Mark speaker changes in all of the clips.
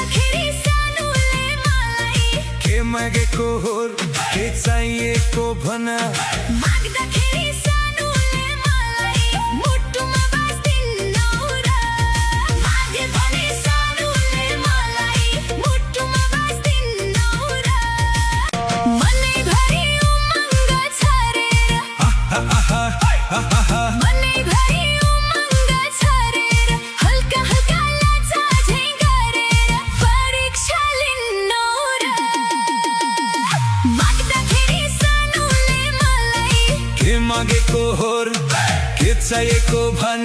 Speaker 1: माग्दाखेरि सानोले मलाई
Speaker 2: के मागेको हो के चाहिएको भन
Speaker 1: माग्दाखेरि सानोले मलाई मुटुमा बस्दिन्नौ र मागे भने सानोले मलाई मुटुमा बस्दिन्नौ र मनैभरि उमङ्ग छरेर मनैभरि उमङ्ग छरेर हल्का हल्का लाजा झैँ गरेर परीक्षा लिन्नौ र माग्दाखेरि सानोले मलाई
Speaker 2: के मागेको हो के चाहिएको भन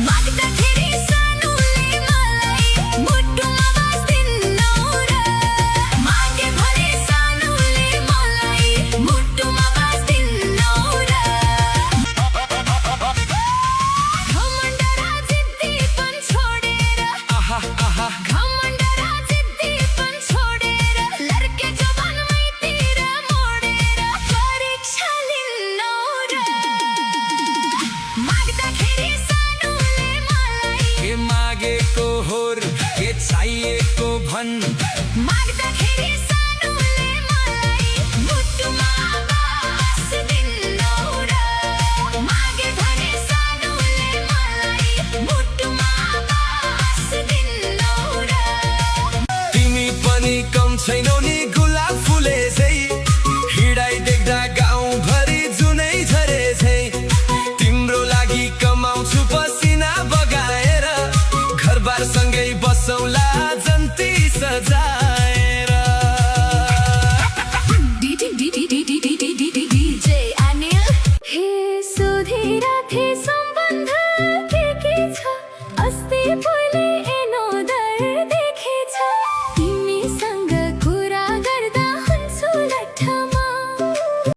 Speaker 1: माग्दाखेरि सानोले मलाई मुटुमा बस्दिन्नौ र मागे भने सानोले मलाई मुटुमा बस्दिन्नौ र घमण्ड र जिद्दीपन छोडेर घमण्ड र जिद्दीपन छोडेर लड्के जवानमैतिर मोडेर परीक्षा लिन्नौ र माग्दाखेरि सानोले मलाई
Speaker 2: के मागेको हो के चाहिएको भन
Speaker 1: माग्दाखेरि सानोले मलाई मुटुमा बस्दिन्नौ र मागे भने सानोले मलाई मुटुमा बस्दिन्नौ र
Speaker 2: तिमी पनि कम छैनौ नि गुलाब फुले झै हिँडाइ देख्दा गाउँभरि जुनै झरे झै तिम्रो लागि कमाउँछु पसिना बगाएर घरबार सँगै बसौला